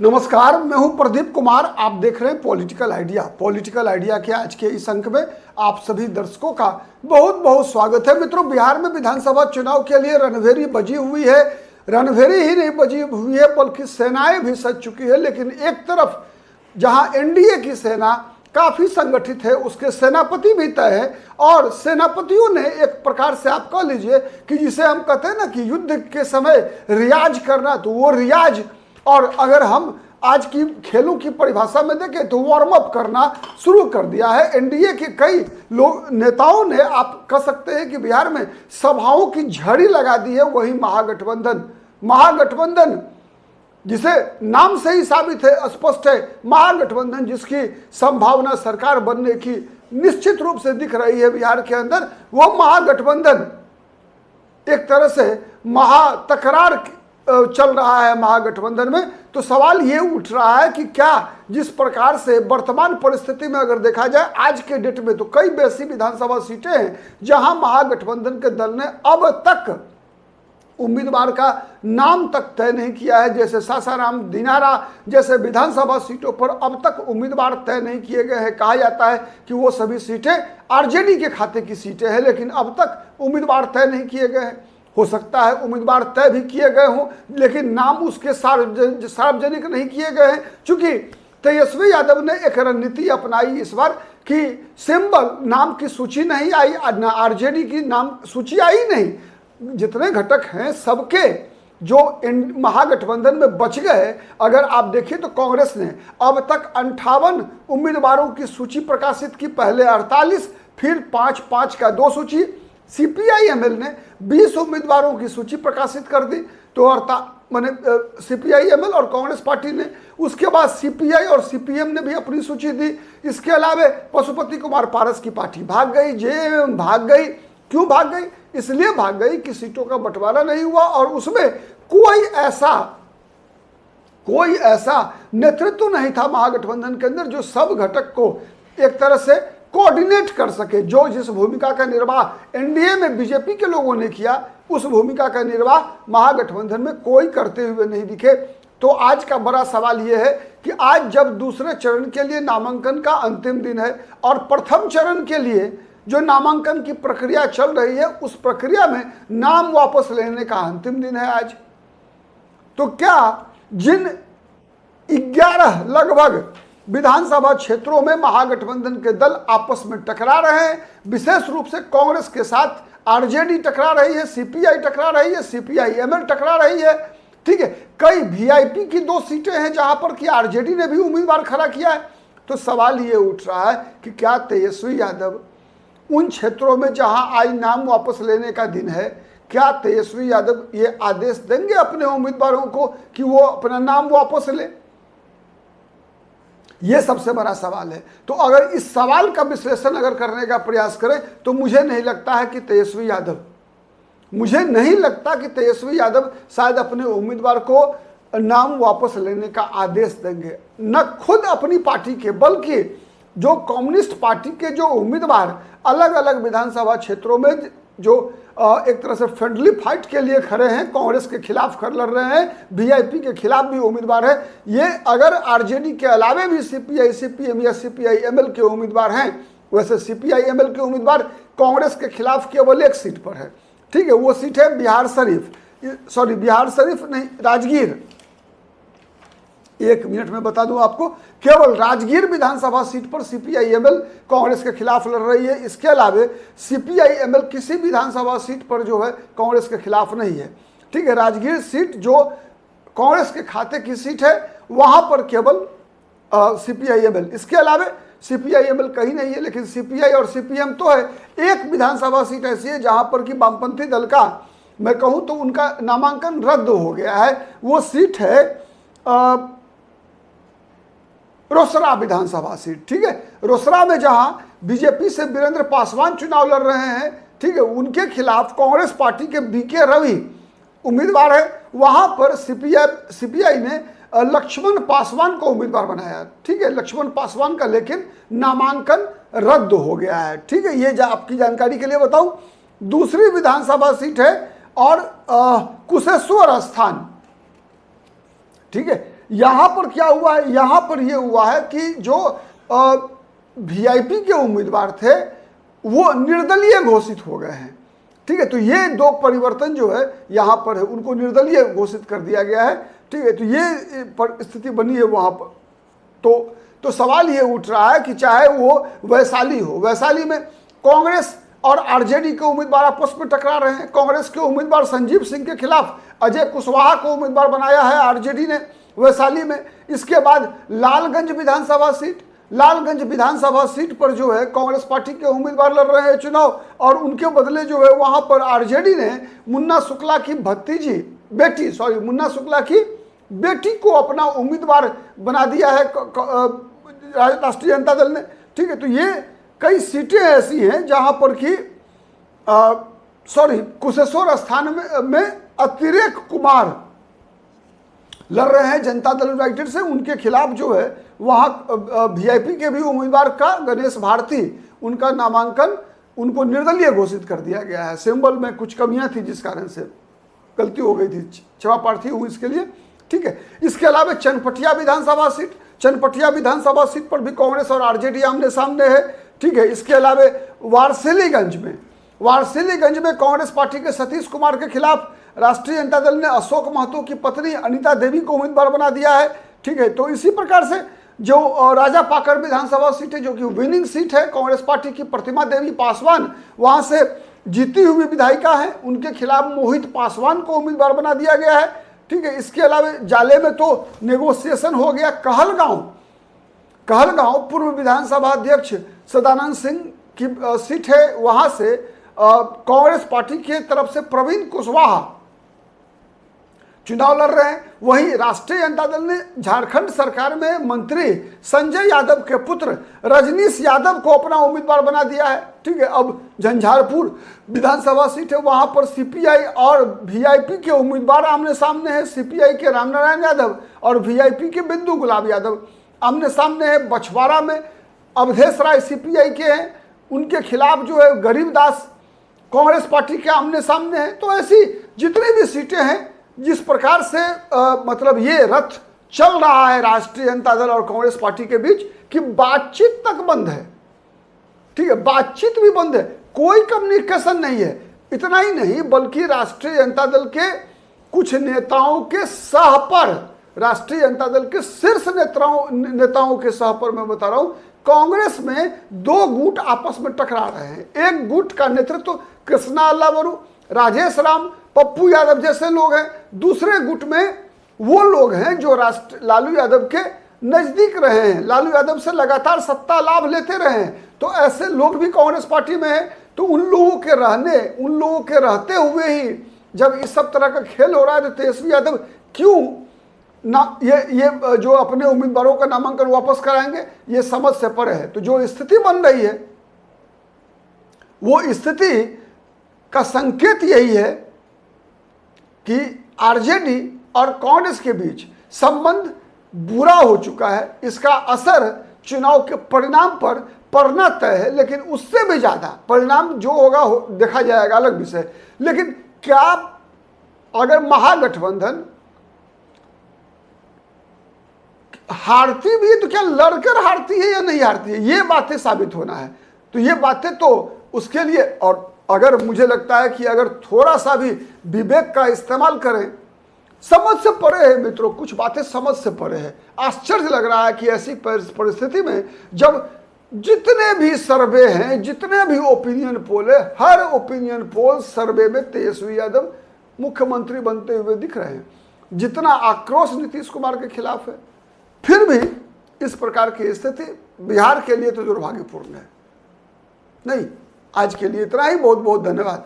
नमस्कार, मैं हूं प्रदीप कुमार। आप देख रहे हैं पॉलिटिकल आइडिया। पॉलिटिकल आइडिया के आज के इस अंक में आप सभी दर्शकों का बहुत बहुत स्वागत है। मित्रों, बिहार में विधानसभा चुनाव के लिए रणभेरी बजी हुई है। रणभेरी ही नहीं बजी हुई है बल्कि सेनाएं भी सज चुकी है। लेकिन एक तरफ जहां एनडीए की सेना काफी संगठित है, उसके सेनापति भी तय है और सेनापतियों ने एक प्रकार से आप कह लीजिए कि जिसे हम कहते हैं ना कि युद्ध के समय रियाज करना, तो वो रियाज, और अगर हम आज की खेलों की परिभाषा में देखें तो वार्म अप करना शुरू कर दिया है। एनडीए के कई लोग नेताओं ने, आप कह सकते हैं कि बिहार में सभाओं की झड़ी लगा दी है। वही महागठबंधन जिसे नाम से ही साबित है, स्पष्ट है, महागठबंधन जिसकी संभावना सरकार बनने की निश्चित रूप से दिख रही है बिहार के अंदर, वो महागठबंधन एक तरह से महातकरार चल रहा है महागठबंधन में। तो सवाल ये उठ रहा है कि क्या जिस प्रकार से वर्तमान परिस्थिति में अगर देखा जाए आज के डेट में, तो कई वैसी विधानसभा सीटें हैं जहां महागठबंधन के दल ने अब तक उम्मीदवार का नाम तक तय नहीं किया है। जैसे सासाराम, दिनारा जैसे विधानसभा सीटों पर अब तक उम्मीदवार तय नहीं किए गए हैं। कहा जाता है कि वो सभी सीटें आरजेडी के खाते की सीटें हैं, लेकिन अब तक उम्मीदवार तय नहीं किए गए हैं। हो सकता है उम्मीदवार तय भी किए गए हों, लेकिन नाम उसके सार्वजनिक नहीं किए गए हैं। चूंकि तेजस्वी यादव ने एक रणनीति अपनाई इस बार कि सिंबल नाम की सूची नहीं आई, ना आरजेडी की नाम सूची आई नहीं, जितने घटक हैं सबके जो महागठबंधन में बच गए। अगर आप देखिए तो कांग्रेस ने अब तक 58 उम्मीदवारों की सूची प्रकाशित की, पहले 48, फिर 5-5 का 2 सूची। सीपीआई-एमएल ने 20 उम्मीदवारों की सूची प्रकाशित कर दी, तो माने सीपीआई-एमएल और कांग्रेस पार्टी ने। उसके बाद सीपीआई और सीपीएम ने भी अपनी सूची दी। इसके अलावा पशुपति कुमार पारस की पार्टी भाग गई, जेएमएम भाग गई। क्यों भाग गई? इसलिए भाग गई कि सीटों का बंटवारा नहीं हुआ और उसमें कोई ऐसा नेतृत्व नहीं था महागठबंधन के अंदर जो सब घटक को एक तरह से कोऑर्डिनेट कर सके। जो जिस भूमिका का निर्वाह एनडीए में बीजेपी के लोगों ने किया, उस भूमिका का निर्वाह महागठबंधन में कोई करते हुए नहीं दिखे। तो आज का बड़ा सवाल यह है कि आज जब दूसरे चरण के लिए नामांकन का अंतिम दिन है और प्रथम चरण के लिए जो नामांकन की प्रक्रिया चल रही है, उस प्रक्रिया में नाम वापस लेने का अंतिम दिन है आज, तो क्या जिन 11 लगभग विधानसभा क्षेत्रों में महागठबंधन के दल आपस में टकरा रहे हैं, विशेष रूप से कांग्रेस के साथ आरजेडी टकरा रही है, सीपीआई टकरा रही है, सीपीआई-एमएल टकरा रही है, ठीक है। कई वीआईपी की 2 सीटें हैं जहां पर कि आरजेडी ने भी उम्मीदवार खड़ा किया है। तो सवाल ये उठ रहा है कि क्या तेजस्वी यादव उन क्षेत्रों में जहां आज नाम वापस लेने का दिन है, क्या तेजस्वी यादव ये आदेश देंगे अपने उम्मीदवारों को कि वो अपना नाम वापस ले? ये सबसे बड़ा सवाल है। तो अगर इस सवाल का विश्लेषण अगर करने का प्रयास करें तो मुझे नहीं लगता कि तेजस्वी यादव शायद अपने उम्मीदवार को नाम वापस लेने का आदेश देंगे। न खुद अपनी पार्टी के, बल्कि जो कम्युनिस्ट पार्टी के जो उम्मीदवार अलग अलग विधानसभा क्षेत्रों में जो एक तरह से फ्रेंडली फाइट के लिए खड़े हैं, कांग्रेस के खिलाफ लड़ रहे हैं, वीआईपी के खिलाफ भी उम्मीदवार है, ये अगर आरजेडी के अलावे भी सीपीआई, सीपीएम या सीपीआई-एमएल के उम्मीदवार हैं, वैसे सीपीआई-एमएल के उम्मीदवार कांग्रेस के खिलाफ केवल एक सीट पर है, ठीक है। वो सीट है राजगीर। 1 मिनट में बता दूं आपको, केवल राजगीर विधानसभा सीट पर सीपीआई-एमएल कांग्रेस के खिलाफ लड़ रही है। इसके अलावा सीपीआई-एमएल किसी विधानसभा सीट पर जो है कांग्रेस के खिलाफ नहीं है, ठीक है। राजगीर सीट जो कांग्रेस के खाते की सीट है, वहां पर केवल सीपीआई-एमएल, इसके अलावा सीपीआई-एमएल कहीं नहीं है। लेकिन सीपीआई और सीपीएम तो है। एक विधानसभा सीट ऐसी है जहां पर कि वामपंथी दल का, मैं कहूं तो उनका नामांकन रद्द हो गया है। वो सीट है रोसड़ा विधानसभा सीट, ठीक है। रोसड़ा में जहां बीजेपी से वीरेंद्र पासवान चुनाव लड़ रहे हैं, ठीक है, उनके खिलाफ कांग्रेस पार्टी के बीके रवि उम्मीदवार है। वहां पर सीपीआई ने लक्ष्मण पासवान को उम्मीदवार बनाया, ठीक है। लक्ष्मण पासवान का लेकिन नामांकन रद्द हो गया है, ठीक है। ये आपकी जानकारी के लिए बताऊं। दूसरी विधानसभा सीट है और कुशेश्वर स्थान, ठीक है। यहाँ पर क्या हुआ है, यहाँ पर ये हुआ है कि जो वीआईपी के उम्मीदवार थे वो निर्दलीय घोषित हो गए हैं। ठीक है, तो ये दो परिवर्तन जो है यहाँ पर है, उनको निर्दलीय घोषित कर दिया गया है। ठीक है, तो ये स्थिति बनी है वहाँ पर। तो सवाल ये उठ रहा है कि चाहे वो वैशाली हो, वैशाली में कांग्रेस और आरजेडी के उम्मीदवार आपस में टकरा रहे हैं। कांग्रेस के उम्मीदवार संजीव सिंह के खिलाफ अजय कुशवाहा को उम्मीदवार बनाया है आरजेडी ने वैशाली में। इसके बाद लालगंज विधानसभा सीट पर जो है कांग्रेस पार्टी के उम्मीदवार लड़ रहे हैं चुनाव, और उनके बदले जो है वहां पर आरजेडी ने मुन्ना शुक्ला की मुन्ना शुक्ला की बेटी को अपना उम्मीदवार बना दिया है राष्ट्रीय जनता दल ने। ठीक है, तो ये कई सीटें ऐसी हैं जहां पर कि कुशेश्वर स्थान में अतिरेक कुमार लड़ रहे हैं जनता दल यूनाइटेड से। उनके खिलाफ जो है वहाँ वीआईपी के भी उम्मीदवार का गणेश भारती, उनका नामांकन उनको निर्दलीय घोषित कर दिया गया है। सिंबल में कुछ कमियां थी जिस कारण से गलती हो गई थी, क्षमा प्रार्थी हूँ इसके लिए। ठीक है, इसके अलावा चनपटिया विधानसभा सीट पर भी कांग्रेस और आरजेडी आमने सामने है। ठीक है, इसके अलावा वारसिलीगंज में कांग्रेस पार्टी के सतीश कुमार के खिलाफ राष्ट्रीय जनता दल ने अशोक महतो की पत्नी अनीता देवी को उम्मीदवार बना दिया है। ठीक है, तो इसी प्रकार से जो राजा पाकर विधानसभा सीट है जो कि विनिंग सीट है कांग्रेस पार्टी की, प्रतिमा देवी पासवान वहां से जीती हुई विधायिका है, उनके खिलाफ मोहित पासवान को उम्मीदवार बना दिया गया है। ठीक है, इसके अलावा जाले में तो नेगोशिएशन हो गया। कहलगांव पूर्व विधानसभा अध्यक्ष सदानंद सिंह की सीट है, वहां से कांग्रेस पार्टी की तरफ से प्रवीण कुशवाहा चुनाव लड़ रहे हैं। वहीं राष्ट्रीय जनता दल ने झारखंड सरकार में मंत्री संजय यादव के पुत्र रजनीश यादव को अपना उम्मीदवार बना दिया है। ठीक है, अब झंझारपुर विधानसभा सीट है, वहां पर सीपीआई और वीआईपी के उम्मीदवार आमने सामने हैं। सीपीआई के रामनारायण यादव और वीआईपी के बिंदु गुलाब यादव आमने सामने है। बछवाड़ा में अवधेश राय सीपीआई के हैं, उनके खिलाफ जो है गरीबदास कांग्रेस पार्टी के आमने सामने हैं। तो ऐसी जितनी भी सीटें हैं, जिस प्रकार से मतलब ये रथ चल रहा है राष्ट्रीय जनता दल और कांग्रेस पार्टी के बीच कि बातचीत तक बंद है। ठीक है, बातचीत भी बंद है, कोई कम्युनिकेशन नहीं है। इतना ही नहीं बल्कि राष्ट्रीय जनता दल के कुछ नेताओं के सह पर, राष्ट्रीय जनता दल के शीर्ष नेताओं के सह पर मैं बता रहा हूं, कांग्रेस में दो गुट आपस में टकरा रहे हैं। एक गुट का नेतृत्व कृष्णा अल्लावरू, राजेश राम, पप्पू यादव जैसे लोग हैं। दूसरे गुट में वो लोग हैं जो लालू यादव के नजदीक रहे हैं, लालू यादव से लगातार सत्ता लाभ लेते रहे हैं। तो ऐसे लोग भी कांग्रेस पार्टी में हैं। तो उन लोगों के रहते हुए ही जब इस सब तरह का खेल हो रहा है तो तेजस्वी यादव क्यों ना ये जो अपने उम्मीदवारों का नामांकन वापस कराएंगे, ये समझ से परे है। तो जो स्थिति बन रही है वो स्थिति का संकेत यही है कि आरजेडी और कांग्रेस के बीच संबंध बुरा हो चुका है। इसका असर चुनाव के परिणाम पर पड़ना तय है, लेकिन उससे भी ज्यादा परिणाम जो होगा देखा जाएगा, अलग विषय। लेकिन क्या अगर महागठबंधन हारती भी है तो क्या लड़कर हारती है या नहीं हारती है, ये बातें साबित होना है। तो ये बातें तो उसके लिए, और अगर मुझे लगता है कि अगर थोड़ा सा भी विवेक का इस्तेमाल करें, समझ से परे है मित्रों, कुछ बातें समझ से परे है। आश्चर्य लग रहा है कि ऐसी परिस्थिति में जब जितने भी सर्वे हैं, जितने भी ओपिनियन पोल है, हर ओपिनियन पोल सर्वे में तेजस्वी यादव मुख्यमंत्री बनते हुए दिख रहे हैं। जितना आक्रोश नीतीश कुमार के खिलाफ है, फिर भी इस प्रकार की स्थिति बिहार के लिए तो दुर्भाग्यपूर्ण है। नहीं, आज के लिए इतना ही। बहुत बहुत धन्यवाद।